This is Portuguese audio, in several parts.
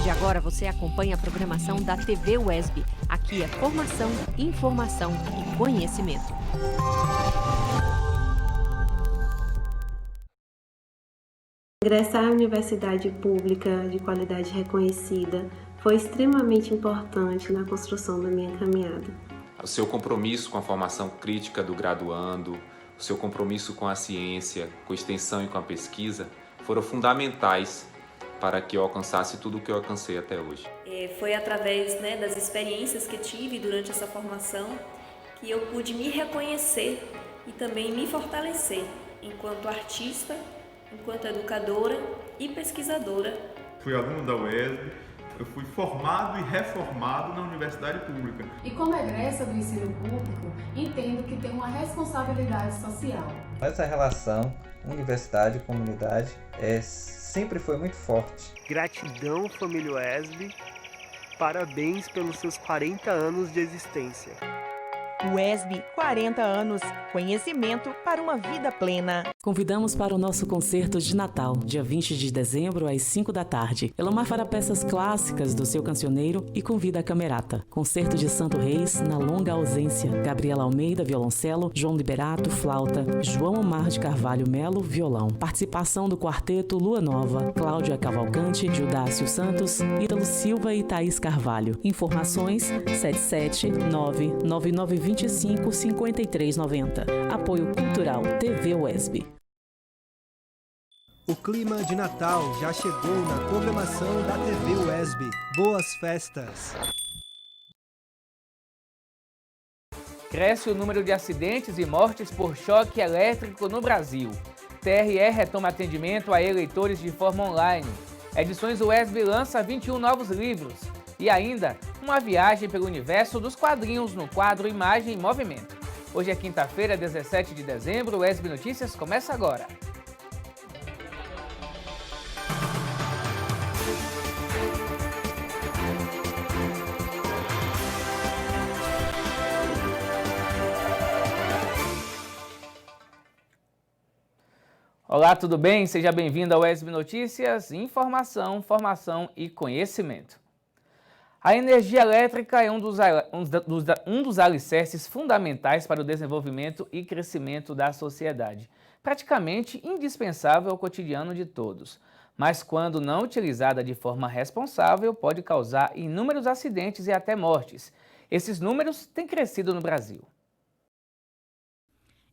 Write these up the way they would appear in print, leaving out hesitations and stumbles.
de agora você acompanha a programação da TV UESB. Aqui é formação, informação e conhecimento. Ingressar à universidade pública de qualidade reconhecida foi extremamente importante na construção da minha caminhada. O seu compromisso com a formação crítica do graduando, o seu compromisso com a ciência, com a extensão e com a pesquisa foram fundamentais para que eu alcançasse tudo o que eu alcancei até hoje. Foi através das experiências que tive durante essa formação que eu pude me reconhecer e também me fortalecer enquanto artista, enquanto educadora e pesquisadora. Fui aluno da UESB, eu fui formado e reformado na universidade pública. E como egressa do ensino público, entendo que tem uma responsabilidade social. Essa relação universidade-comunidade sempre foi muito forte. Gratidão, família UESB, parabéns pelos seus 40 anos de existência. UESB, 40 anos, conhecimento para uma vida plena. Convidamos para o nosso concerto de Natal, dia 20 de dezembro, às 5 da tarde. Elomar fará peças clássicas do seu cancioneiro e convida a camerata. Concerto de Santo Reis, na longa ausência. Gabriela Almeida, violoncelo, João Liberato, flauta, João Omar de Carvalho Melo, violão. Participação do quarteto Lua Nova, Cláudia Cavalcante, Judácio Santos, Ítalo Silva e Thaís Carvalho. Informações 77999255390. Apoio Cultural TV UESB. O clima de Natal já chegou na programação da TV UESB. Boas festas! Cresce o número de acidentes e mortes por choque elétrico no Brasil. TRE retoma atendimento a eleitores de forma online. Edições UESB lança 21 novos livros. E ainda, uma viagem pelo universo dos quadrinhos no quadro Imagem em Movimento. Hoje é quinta-feira, 17 de dezembro, o UESB Notícias começa agora. Olá, tudo bem? Seja bem-vindo ao UESB Notícias, informação, formação e conhecimento. A energia elétrica é um dos alicerces fundamentais para o desenvolvimento e crescimento da sociedade, praticamente indispensável ao cotidiano de todos. Mas quando não utilizada de forma responsável, pode causar inúmeros acidentes e até mortes. Esses números têm crescido no Brasil.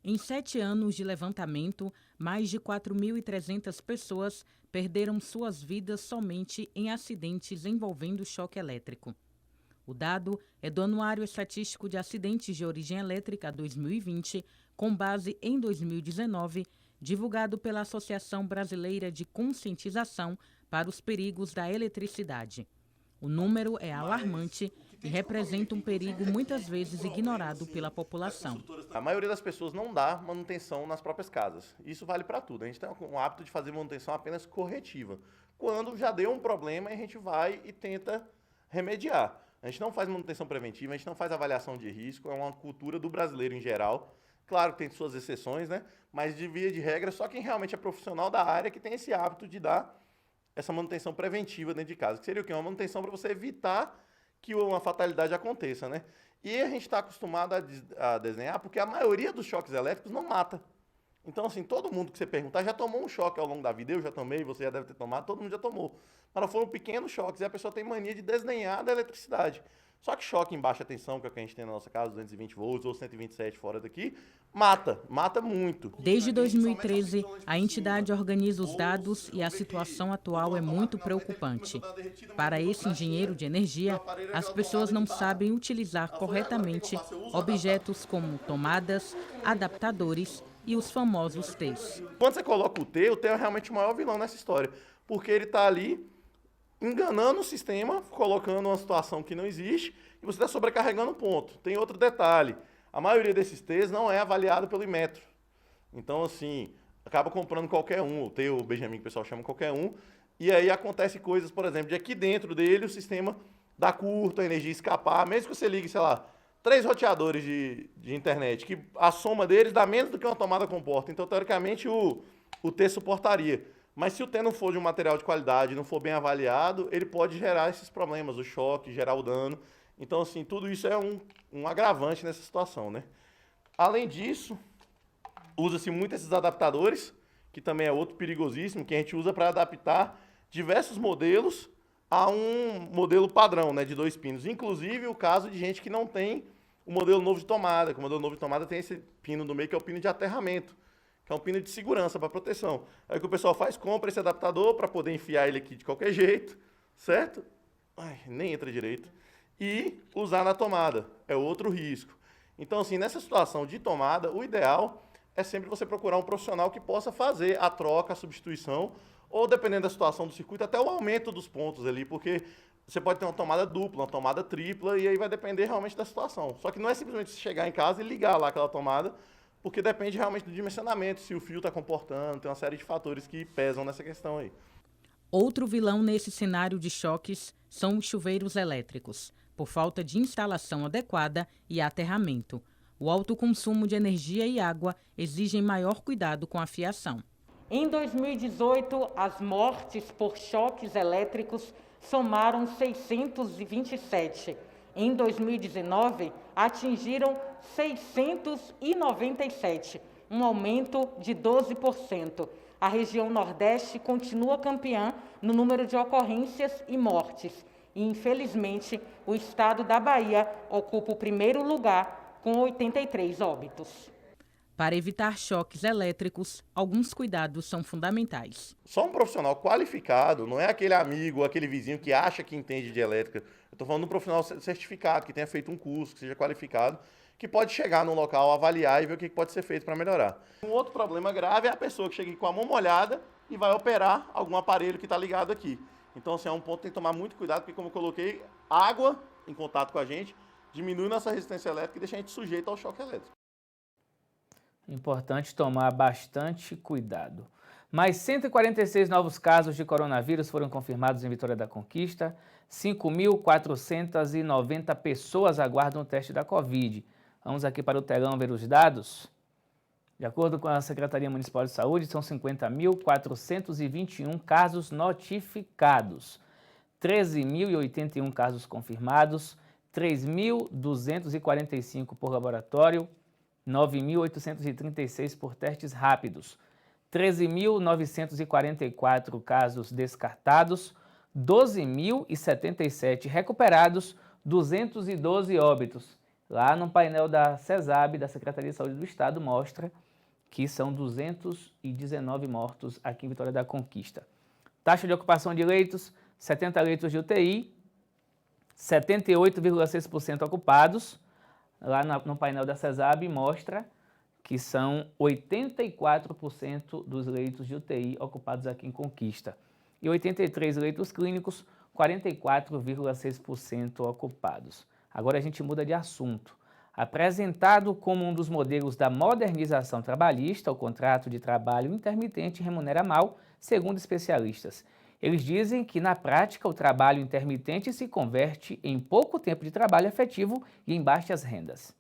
Em 7 anos de levantamento, mais de 4.300 pessoas perderam suas vidas somente em acidentes envolvendo choque elétrico. O dado é do Anuário Estatístico de Acidentes de Origem Elétrica 2020, com base em 2019, divulgado pela Associação Brasileira de Conscientização para os Perigos da Eletricidade. O número é alarmante e representa um perigo muitas vezes ignorado pela população. A maioria das pessoas não dá manutenção nas próprias casas. Isso vale para tudo. A gente tem um hábito de fazer manutenção apenas corretiva. Quando já deu um problema, a gente vai e tenta remediar. A gente não faz manutenção preventiva, a gente não faz avaliação de risco, é uma cultura do brasileiro em geral. Claro que tem suas exceções, né? Mas de via de regra, só quem realmente é profissional da área que tem esse hábito de dar essa manutenção preventiva dentro de casa. Que seria o quê? Uma manutenção para você evitar que uma fatalidade aconteça, né? E a gente está acostumado a desenhar porque a maioria dos choques elétricos não mata. Então, assim, todo mundo que você perguntar já tomou um choque ao longo da vida. Eu já tomei, você já deve ter tomado, todo mundo já tomou. Mas foram pequenos choques e a pessoa tem mania de desdenhar da eletricidade. Só que choque em baixa tensão, que é o que a gente tem na nossa casa, 220 volts ou 127 fora daqui, mata muito. Desde 2013, a entidade organiza os dados e a situação atual é muito preocupante. Para esse engenheiro de energia, as pessoas não sabem utilizar corretamente objetos como tomadas, adaptadores e os famosos T's. Quando você coloca o T é realmente o maior vilão nessa história, porque ele está ali enganando o sistema, colocando uma situação que não existe e você está sobrecarregando um ponto. Tem outro detalhe, a maioria desses T's não é avaliado pelo Inmetro. Então, assim, acaba comprando qualquer um, o T, o Benjamin, que o pessoal chama qualquer um, e aí acontece coisas, por exemplo, de aqui dentro dele o sistema dá curto, a energia escapar, mesmo que você ligue, sei lá, 3 roteadores de internet, que a soma deles dá menos do que uma tomada comporta. Então, teoricamente, o T suportaria. Mas se o TEN não for de um material de qualidade, não for bem avaliado, ele pode gerar esses problemas, o choque, gerar o dano. Então, assim, tudo isso é um agravante nessa situação, né? Além disso, usa-se muito esses adaptadores, que também é outro perigosíssimo, que a gente usa para adaptar diversos modelos a um modelo padrão, né, de 2 pinos. Inclusive o caso de gente que não tem o modelo novo de tomada, que o modelo novo de tomada tem esse pino no meio, que é o pino de aterramento, que é um pino de segurança para proteção. Aí o que o pessoal faz, compra esse adaptador para poder enfiar ele aqui de qualquer jeito, certo? Ai, nem entra direito. E usar na tomada, é outro risco. Então, assim, nessa situação de tomada, o ideal é sempre você procurar um profissional que possa fazer a troca, a substituição, ou dependendo da situação do circuito, até o aumento dos pontos ali, porque você pode ter uma tomada dupla, uma tomada tripla, e aí vai depender realmente da situação. Só que não é simplesmente você chegar em casa e ligar lá aquela tomada, porque depende realmente do dimensionamento, se o fio está comportando, tem uma série de fatores que pesam nessa questão aí. Outro vilão nesse cenário de choques são os chuveiros elétricos, por falta de instalação adequada e aterramento. O alto consumo de energia e água exigem maior cuidado com a fiação. Em 2018, as mortes por choques elétricos somaram 627. Em 2019, atingiram 697, um aumento de 12%. A região Nordeste continua campeã no número de ocorrências e mortes. E, infelizmente, o estado da Bahia ocupa o primeiro lugar com 83 óbitos. Para evitar choques elétricos, alguns cuidados são fundamentais. Só um profissional qualificado, não é aquele amigo, aquele vizinho que acha que entende de elétrica. Eu estou falando de um profissional certificado, que tenha feito um curso, que seja qualificado, que pode chegar num local, avaliar e ver o que pode ser feito para melhorar. Um outro problema grave é a pessoa que chega aqui com a mão molhada e vai operar algum aparelho que está ligado aqui. Então, assim, é um ponto que tem que tomar muito cuidado, porque, como eu coloquei, água em contato com a gente diminui nossa resistência elétrica e deixa a gente sujeito ao choque elétrico. Importante tomar bastante cuidado. Mais 146 novos casos de coronavírus foram confirmados em Vitória da Conquista. 5.490 pessoas aguardam o teste da Covid. Vamos aqui para o telão ver os dados. De acordo com a Secretaria Municipal de Saúde, são 50.421 casos notificados, 13.081 casos confirmados, 3.245 por laboratório, 9.836 por testes rápidos, 13.944 casos descartados, 12.077 recuperados, 212 óbitos. Lá no painel da CESAB, da Secretaria de Saúde do Estado, mostra que são 219 mortos aqui em Vitória da Conquista. Taxa de ocupação de leitos, 70 leitos de UTI, 78,6% ocupados. Lá no painel da CESAB mostra que são 84% dos leitos de UTI ocupados aqui em Conquista. E 83 leitos clínicos, 44,6% ocupados. Agora a gente muda de assunto. Apresentado como um dos modelos da modernização trabalhista, o contrato de trabalho intermitente remunera mal, segundo especialistas. Eles dizem que, na prática, o trabalho intermitente se converte em pouco tempo de trabalho efetivo e em baixas rendas.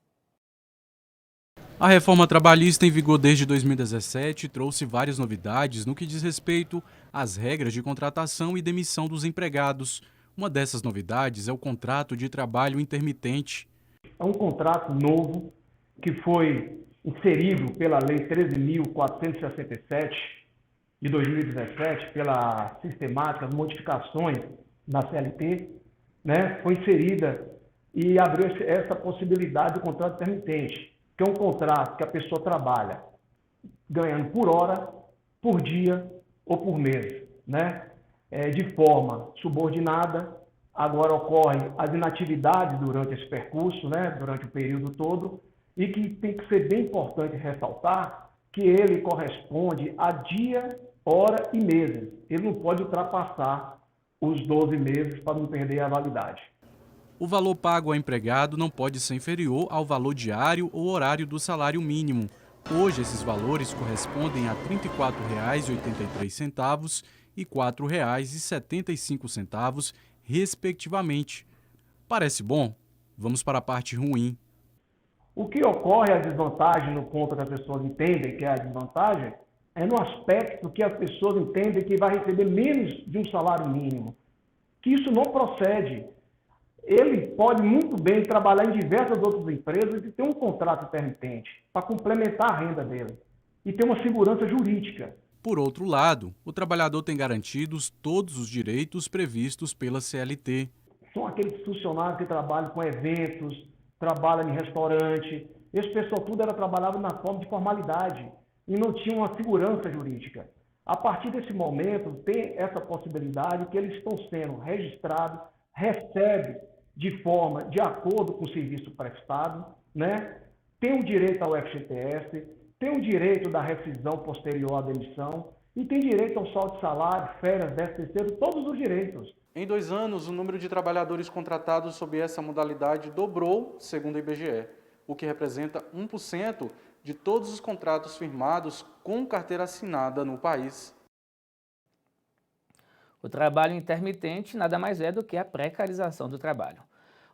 A reforma trabalhista em vigor desde 2017 trouxe várias novidades no que diz respeito às regras de contratação e demissão dos empregados. Uma dessas novidades é o contrato de trabalho intermitente. É um contrato novo que foi inserido pela Lei 13.467 de 2017, pela sistemática modificações na CLT, né? Foi inserida e abriu essa possibilidade do contrato intermitente, que é um contrato que a pessoa trabalha ganhando por hora, por dia ou por mês, né? De forma subordinada. Agora ocorrem as inatividades durante esse percurso, né? Durante o período todo, e que tem que ser bem importante ressaltar que ele corresponde a dia, hora e meses. Ele não pode ultrapassar os 12 meses para não perder a validade. O valor pago ao empregado não pode ser inferior ao valor diário ou horário do salário mínimo. Hoje, esses valores correspondem a R$ 34,83 e R$ 4,75, respectivamente. Parece bom? Vamos para a parte ruim. O que ocorre, a desvantagem, no ponto que as pessoas entendem que é a desvantagem, no aspecto que as pessoas entendem que vai receber menos de um salário mínimo, que isso não procede. Ele pode muito bem trabalhar em diversas outras empresas e ter um contrato intermitente para complementar a renda dele e ter uma segurança jurídica. Por outro lado, o trabalhador tem garantidos todos os direitos previstos pela CLT. São aqueles funcionários que trabalham com eventos, trabalham em restaurante. Esse pessoal tudo trabalhava na forma de formalidade e não tinha uma segurança jurídica. A partir desse momento, tem essa possibilidade que eles estão sendo registrados, recebem de forma de acordo com o serviço prestado, né? Tem o direito ao FGTS, tem o direito da rescisão posterior à demissão e tem direito ao saldo de salário, férias, 13º, todos os direitos. Em 2 anos, o número de trabalhadores contratados sob essa modalidade dobrou, segundo o IBGE, o que representa 1% de todos os contratos firmados com carteira assinada no país. O trabalho intermitente nada mais é do que a precarização do trabalho.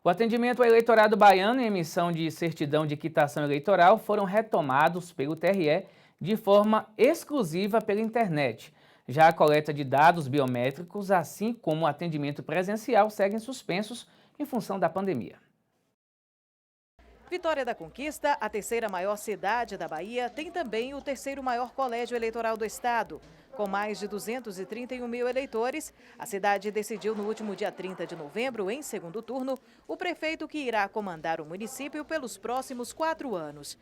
O atendimento ao eleitorado baiano e emissão de certidão de quitação eleitoral foram retomados pelo TRE de forma exclusiva pela internet. Já a coleta de dados biométricos, assim como o atendimento presencial, seguem suspensos em função da pandemia. Vitória da Conquista, a terceira maior cidade da Bahia, tem também o terceiro maior colégio eleitoral do estado. Com mais de 231 mil eleitores, a cidade decidiu no último dia 30 de novembro, em segundo turno, o prefeito que irá comandar o município pelos próximos 4 anos.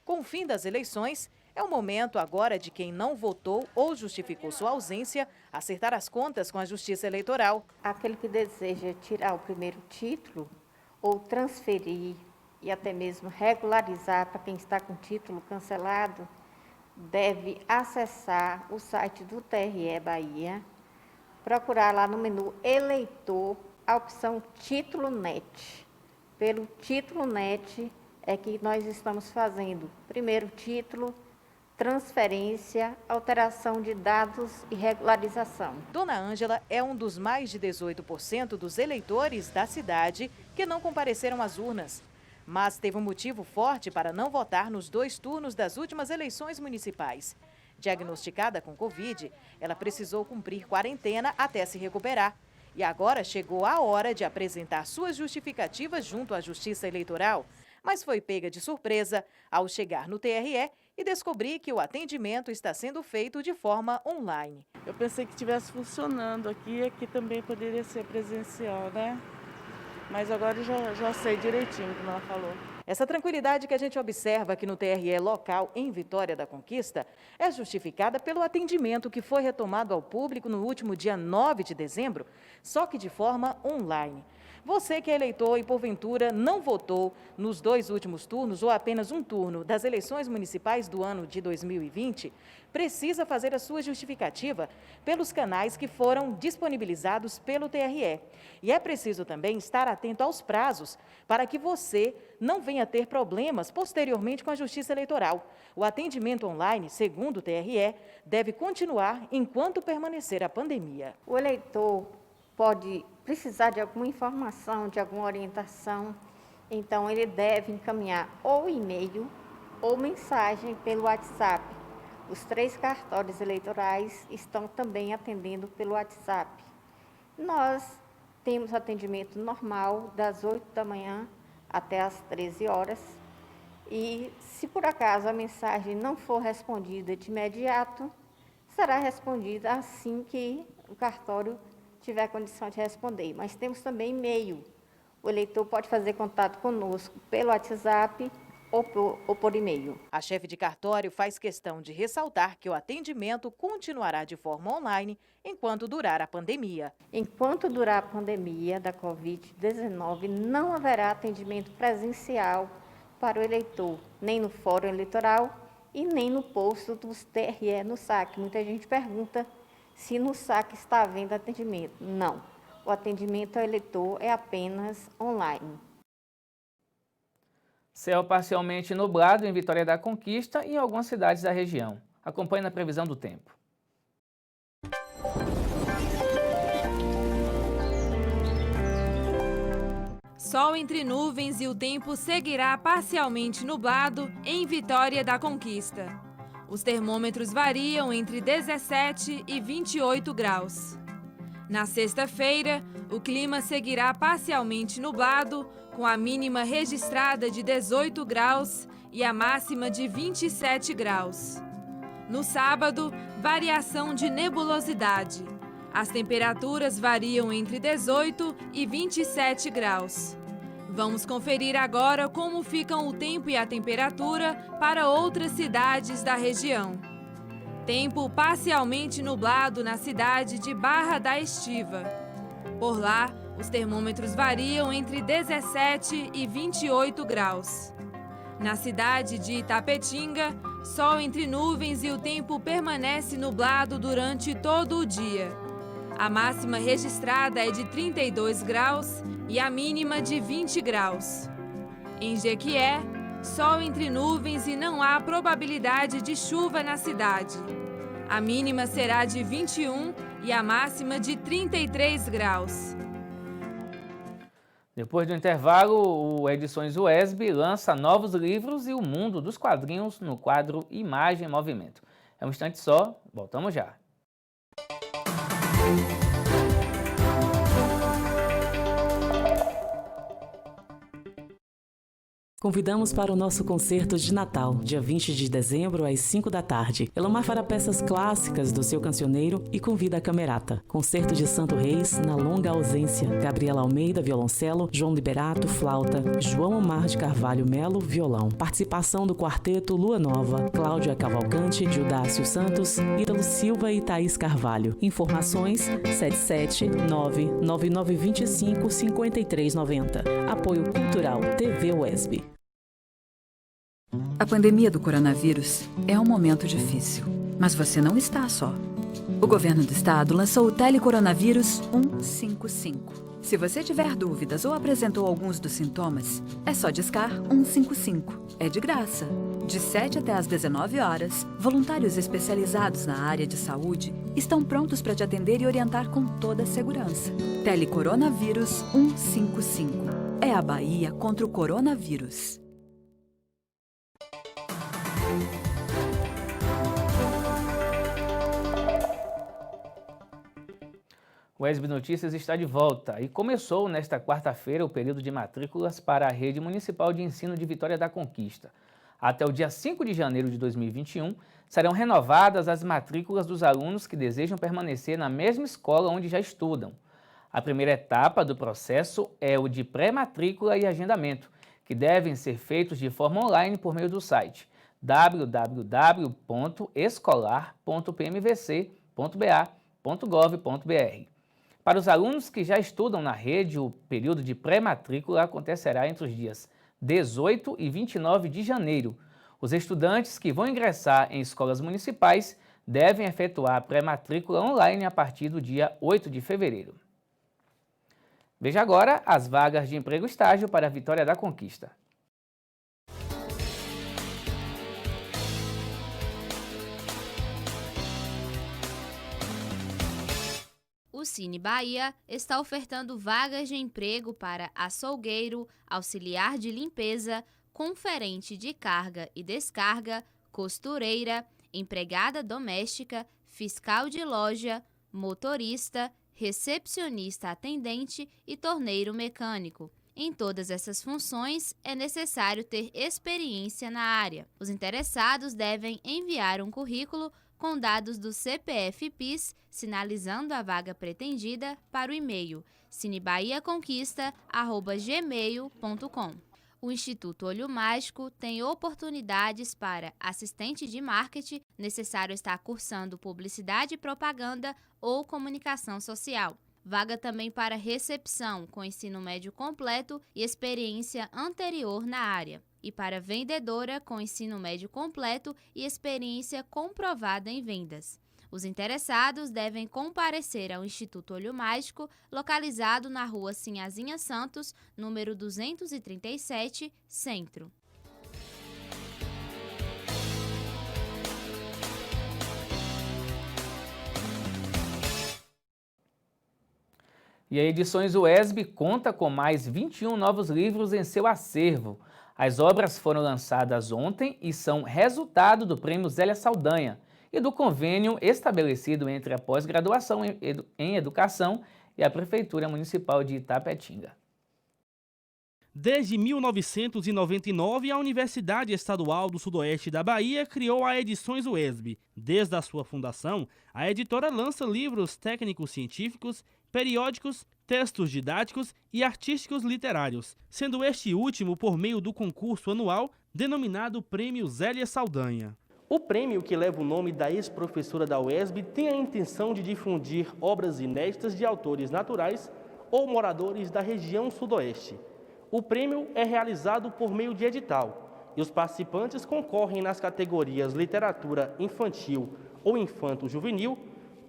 Com o fim das eleições, é o momento agora de quem não votou ou justificou sua ausência acertar as contas com a Justiça Eleitoral. Aquele que deseja tirar o primeiro título ou transferir e até mesmo regularizar para quem está com título cancelado, deve acessar o site do TRE Bahia, procurar lá no menu Eleitor a opção Título NET. Pelo Título NET é que nós estamos fazendo primeiro título, transferência, alteração de dados e regularização. Dona Ângela é um dos mais de 18% dos eleitores da cidade que não compareceram às urnas, mas teve um motivo forte para não votar nos 2 turnos das últimas eleições municipais. Diagnosticada com Covid, ela precisou cumprir quarentena até se recuperar. E agora chegou a hora de apresentar suas justificativas junto à Justiça Eleitoral, mas foi pega de surpresa ao chegar no TRE e descobrir que o atendimento está sendo feito de forma online. Eu pensei que estivesse funcionando aqui também poderia ser presencial, né? Mas agora eu já sei direitinho como ela falou. Essa tranquilidade que a gente observa aqui no TRE local em Vitória da Conquista é justificada pelo atendimento que foi retomado ao público no último dia 9 de dezembro, só que de forma online. Você que é eleitor e, porventura, não votou nos 2 últimos turnos ou apenas um turno das eleições municipais do ano de 2020, precisa fazer a sua justificativa pelos canais que foram disponibilizados pelo TRE. E é preciso também estar atento aos prazos para que você não venha ter problemas posteriormente com a Justiça Eleitoral. O atendimento online, segundo o TRE, deve continuar enquanto permanecer a pandemia. O eleitor pode precisar de alguma informação, de alguma orientação, então ele deve encaminhar ou e-mail ou mensagem pelo WhatsApp. Os 3 cartórios eleitorais estão também atendendo pelo WhatsApp. Nós temos atendimento normal das 8 da manhã até as 13 horas. E se por acaso a mensagem não for respondida de imediato, será respondida assim que o cartório tiver condição de responder. Mas temos também e-mail. O eleitor pode fazer contato conosco pelo WhatsApp ou por e-mail. A chefe de cartório faz questão de ressaltar que o atendimento continuará de forma online enquanto durar a pandemia. Enquanto durar a pandemia da Covid-19, não haverá atendimento presencial para o eleitor, nem no fórum eleitoral e nem no posto dos TRE no SAC. Muita gente pergunta se no SAC está havendo atendimento. Não, o atendimento ao eleitor é apenas online. Céu parcialmente nublado em Vitória da Conquista e em algumas cidades da região. Acompanhe na previsão do tempo. Sol entre nuvens e o tempo seguirá parcialmente nublado em Vitória da Conquista. Os termômetros variam entre 17 e 28 graus. Na sexta-feira, o clima seguirá parcialmente nublado, com a mínima registrada de 18 graus e a máxima de 27 graus. No sábado, variação de nebulosidade. As temperaturas variam entre 18 e 27 graus. Vamos conferir agora como ficam o tempo e a temperatura para outras cidades da região. Tempo parcialmente nublado na cidade de Barra da Estiva. Por lá, os termômetros variam entre 17 e 28 graus. Na cidade de Itapetinga, sol entre nuvens e o tempo permanece nublado durante todo o dia. A máxima registrada é de 32 graus e a mínima de 20 graus. Em Jequié, sol entre nuvens e não há probabilidade de chuva na cidade. A mínima será de 21 e a máxima de 33 graus. Depois do intervalo, o Edições UESB lança novos livros e o mundo dos quadrinhos no quadro Imagem em Movimento. É um instante só, voltamos já. Convidamos para o nosso concerto de Natal, dia 20 de dezembro, às 5 da tarde. Elomar fará peças clássicas do seu cancioneiro e convida a Camerata. Concerto de Santo Reis, na longa ausência. Gabriela Almeida, violoncelo. João Liberato, flauta. João Omar de Carvalho Melo, violão. Participação do quarteto Lua Nova, Cláudia Cavalcante, Gildácio Santos, Ítalo Silva e Thaís Carvalho. Informações 779-9925-5390. Apoio Cultural TV UESB. A pandemia do coronavírus é um momento difícil, mas você não está só. O governo do estado lançou o Telecoronavírus 155. Se você tiver dúvidas ou apresentou alguns dos sintomas, é só discar 155. É de graça. De 7 até às 19 horas, voluntários especializados na área de saúde estão prontos para te atender e orientar com toda a segurança. Telecoronavírus 155. É a Bahia contra o coronavírus. O UESB Notícias está de volta e começou nesta quarta-feira o período de matrículas para a Rede Municipal de Ensino de Vitória da Conquista. Até o dia 5 de janeiro de 2021, serão renovadas as matrículas dos alunos que desejam permanecer na mesma escola onde já estudam. A primeira etapa do processo é o de pré-matrícula e agendamento, que devem ser feitos de forma online por meio do site www.escolar.pmvc.ba.gov.br. Para os alunos que já estudam na rede, o período de pré-matrícula acontecerá entre os dias 18 e 29 de janeiro. Os estudantes que vão ingressar em escolas municipais devem efetuar a pré-matrícula online a partir do dia 8 de fevereiro. Veja agora as vagas de emprego e estágio para a Vitória da Conquista. O Cine Bahia está ofertando vagas de emprego para açougueiro, auxiliar de limpeza, conferente de carga e descarga, costureira, empregada doméstica, fiscal de loja, motorista, recepcionista atendente e torneiro mecânico. Em todas essas funções, é necessário ter experiência na área. Os interessados devem enviar um currículo com dados do CPF-PIS, sinalizando a vaga pretendida para o e-mail cinebahiaconquista@gmail.com. O Instituto Olho Mágico tem oportunidades para assistente de marketing, necessário estar cursando publicidade e propaganda ou comunicação social. Vaga também para recepção, com ensino médio completo e experiência anterior na área. E para vendedora, com ensino médio completo e experiência comprovada em vendas. Os interessados devem comparecer ao Instituto Olho Mágico, localizado na rua Sinhazinha Santos, número 237, Centro. E a Edições UESB conta com mais 21 novos livros em seu acervo. As obras foram lançadas ontem e são resultado do Prêmio Zélia Saldanha e do convênio estabelecido entre a pós-graduação em Educação e a Prefeitura Municipal de Itapetinga. Desde 1999, a Universidade Estadual do Sudoeste da Bahia criou a Edições UESB. Desde a sua fundação, a editora lança livros técnicos científicos, periódicos, textos didáticos e artísticos literários, sendo este último por meio do concurso anual denominado Prêmio Zélia Saldanha. O prêmio, que leva o nome da ex-professora da UESB, tem a intenção de difundir obras inéditas de autores naturais ou moradores da região sudoeste. O prêmio é realizado por meio de edital e os participantes concorrem nas categorias literatura infantil ou infanto-juvenil,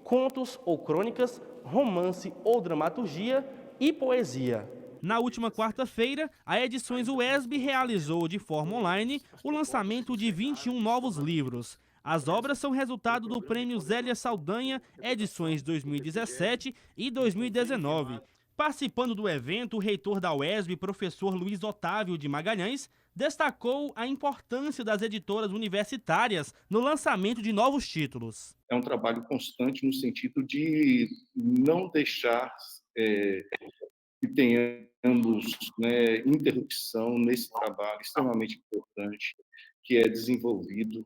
contos ou crônicas, romance ou dramaturgia e poesia. Na última quarta-feira, a Edições UESB realizou de forma online o lançamento de 21 novos livros. As obras são resultado do Prêmio Zélia Saldanha Edições 2017 e 2019. Participando do evento, o reitor da UESB, professor Luiz Otávio de Magalhães, destacou a importância das editoras universitárias no lançamento de novos títulos. É um trabalho constante no sentido de não deixar que tenhamos interrupção nesse trabalho extremamente importante que é desenvolvido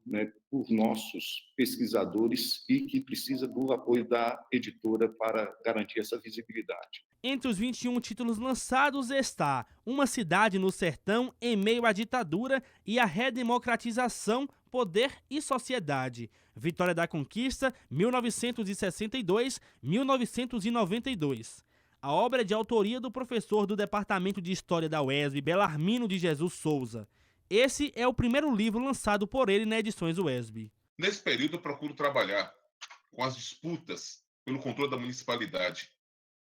por nossos pesquisadores e que precisa do apoio da editora para garantir essa visibilidade. Entre os 21 títulos lançados está Uma Cidade no Sertão em Meio à Ditadura e a Redemocratização, Poder e Sociedade. Vitória da Conquista, 1962-1992. A obra é de autoria do professor do Departamento de História da UESB, Belarmino de Jesus Souza. Esse é o primeiro livro lançado por ele na Edições UESB. Nesse período, eu procuro trabalhar com as disputas pelo controle da municipalidade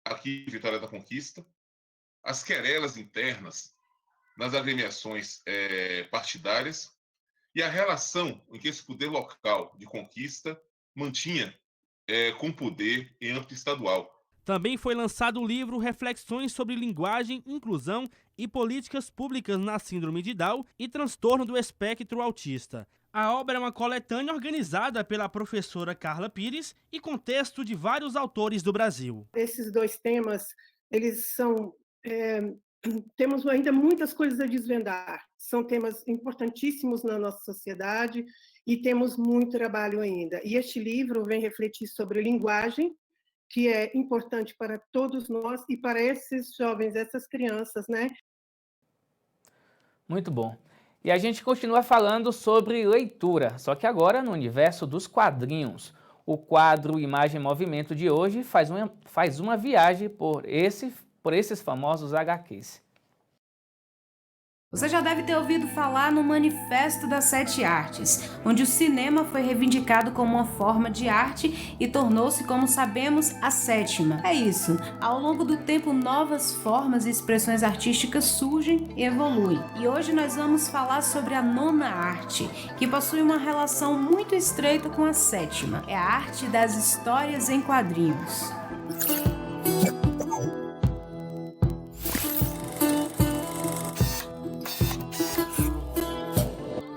aqui em Vitória da Conquista, as querelas internas nas agremiações partidárias e a relação em que esse poder local de conquista mantinha com o poder em âmbito estadual. Também foi lançado o livro Reflexões sobre Linguagem, Inclusão e Políticas Públicas na Síndrome de Down e Transtorno do Espectro Autista. A obra é uma coletânea organizada pela professora Carla Pires e com texto de vários autores do Brasil. Esses dois temas, eles são... temos ainda muitas coisas a desvendar. São temas importantíssimos na nossa sociedade e temos muito trabalho ainda. E este livro vem refletir sobre linguagem, que é importante para todos nós e para esses jovens, essas crianças, né? Muito bom. E a gente continua falando sobre leitura, só que agora no universo dos quadrinhos. O quadro Imagem e Movimento de hoje faz uma viagem por esses famosos HQs. Você já deve ter ouvido falar no Manifesto das 7 Artes, onde o cinema foi reivindicado como uma forma de arte e tornou-se, como sabemos, a 7ª. É isso, ao longo do tempo novas formas e expressões artísticas surgem e evoluem. E hoje nós vamos falar sobre a 9ª arte, que possui uma relação muito estreita com a 7ª. É a arte das histórias em quadrinhos.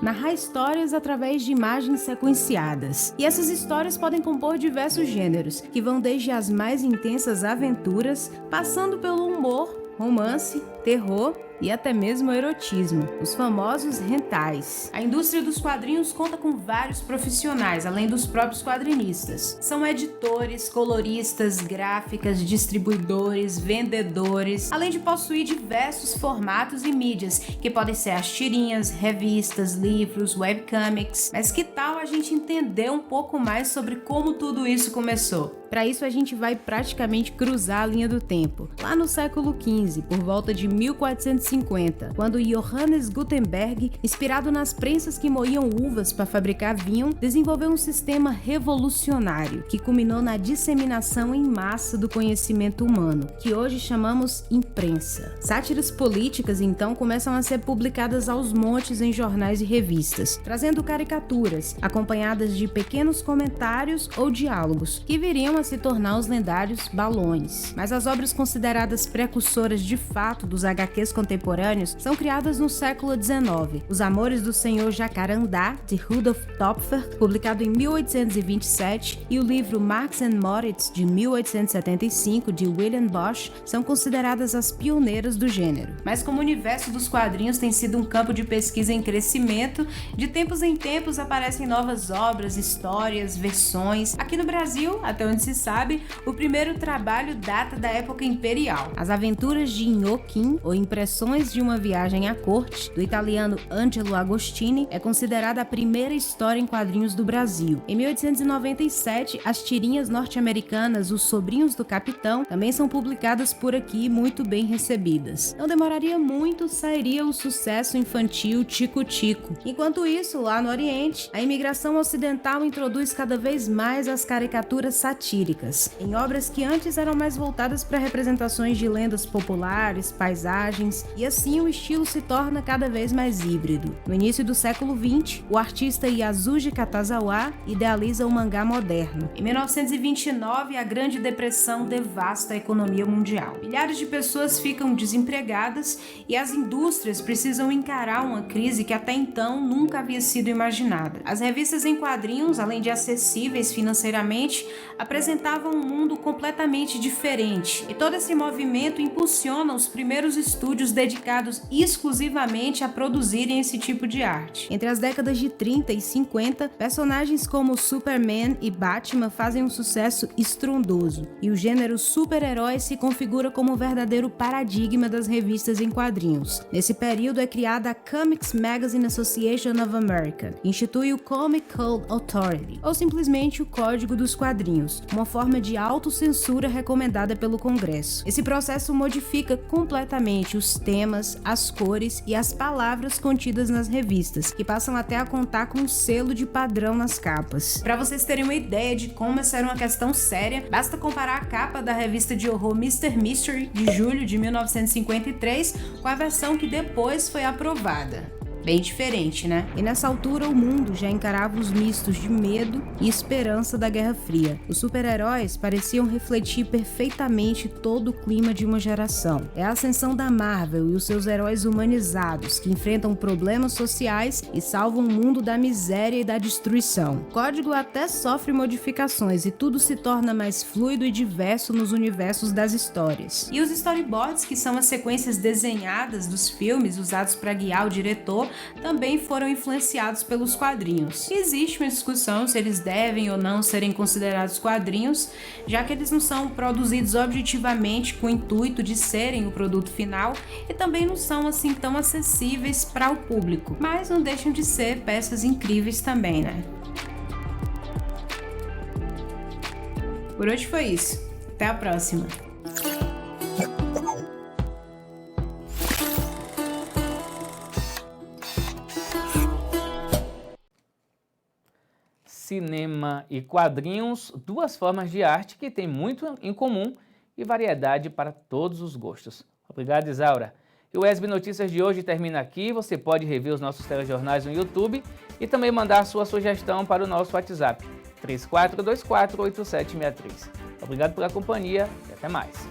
Narrar histórias através de imagens sequenciadas. E essas histórias podem compor diversos gêneros, que vão desde as mais intensas aventuras, passando pelo humor, romance, terror e até mesmo erotismo, os famosos hentais. A indústria dos quadrinhos conta com vários profissionais, além dos próprios quadrinistas. São editores, coloristas, gráficas, distribuidores, vendedores, além de possuir diversos formatos e mídias, que podem ser as tirinhas, revistas, livros, webcomics. Mas que tal a gente entender um pouco mais sobre como tudo isso começou? Para isso a gente vai praticamente cruzar a linha do tempo, lá no século XV, por volta de 1450, quando Johannes Gutenberg, inspirado nas prensas que moíam uvas para fabricar vinho, desenvolveu um sistema revolucionário que culminou na disseminação em massa do conhecimento humano, que hoje chamamos imprensa. Sátiras políticas então começam a ser publicadas aos montes em jornais e revistas, trazendo caricaturas, acompanhadas de pequenos comentários ou diálogos, que viriam a se tornar os lendários balões. Mas as obras consideradas precursoras de fato dos HQs contemporâneos contemporâneos são criadas no século XIX. Os Amores do Senhor Jacarandá, de Rudolf Topfer, publicado em 1827, e o livro Max and Moritz, de 1875, de William Bosch, são consideradas as pioneiras do gênero. Mas como o universo dos quadrinhos tem sido um campo de pesquisa em crescimento, de tempos em tempos aparecem novas obras, histórias, versões. Aqui no Brasil, até onde se sabe, o primeiro trabalho data da época imperial. As Aventuras de Inhoquin, ou Impressões de uma Viagem à Corte, do italiano Angelo Agostini, é considerada a primeira história em quadrinhos do Brasil. Em 1897, as tirinhas norte-americanas Os Sobrinhos do Capitão também são publicadas por aqui, muito bem recebidas. Não demoraria muito, sairia o sucesso infantil Tico Tico. Enquanto isso, lá no Oriente, a imigração ocidental introduz cada vez mais as caricaturas satíricas, em obras que antes eram mais voltadas para representações de lendas populares, paisagens, e assim o estilo se torna cada vez mais híbrido. No início do século XX, o artista Yasuji Katazawa idealiza o mangá moderno. Em 1929, a Grande Depressão devasta a economia mundial. Milhares de pessoas ficam desempregadas e as indústrias precisam encarar uma crise que até então nunca havia sido imaginada. As revistas em quadrinhos, além de acessíveis financeiramente, apresentavam um mundo completamente diferente, e todo esse movimento impulsiona os primeiros estúdios dedicados exclusivamente a produzirem esse tipo de arte. Entre as décadas de 30 e 50, personagens como Superman e Batman fazem um sucesso estrondoso, e o gênero super-herói se configura como o verdadeiro paradigma das revistas em quadrinhos. Nesse período é criada a Comics Magazine Association of America, que institui o Comic Code Authority, ou simplesmente o Código dos Quadrinhos, uma forma de autocensura recomendada pelo Congresso. Esse processo modifica completamente os temas, as cores e as palavras contidas nas revistas, que passam até a contar com um selo de padrão nas capas. Para vocês terem uma ideia de como essa era uma questão séria, basta comparar a capa da revista de horror Mr. Mystery, de julho de 1953, com a versão que depois foi aprovada. Bem diferente, né? E nessa altura o mundo já encarava os mistos de medo e esperança da Guerra Fria. Os super-heróis pareciam refletir perfeitamente todo o clima de uma geração. É a ascensão da Marvel e os seus heróis humanizados que enfrentam problemas sociais e salvam o mundo da miséria e da destruição. O código até sofre modificações e tudo se torna mais fluido e diverso nos universos das histórias. E os storyboards, que são as sequências desenhadas dos filmes usados para guiar o diretor, também foram influenciados pelos quadrinhos. Existe uma discussão se eles devem ou não serem considerados quadrinhos, já que eles não são produzidos objetivamente com o intuito de serem o produto final e também não são assim tão acessíveis para o público, mas não deixam de ser peças incríveis também, né? Por hoje foi isso. Até a próxima! Cinema e quadrinhos, duas formas de arte que têm muito em comum e variedade para todos os gostos. Obrigado, Isaura. E o ESB Notícias de hoje termina aqui. Você pode rever os nossos telejornais no YouTube e também mandar sua sugestão para o nosso WhatsApp, 34248763. Obrigado pela companhia e até mais.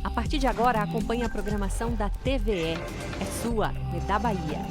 A partir de agora, acompanhe a programação da TVE. É sua, é da Bahia.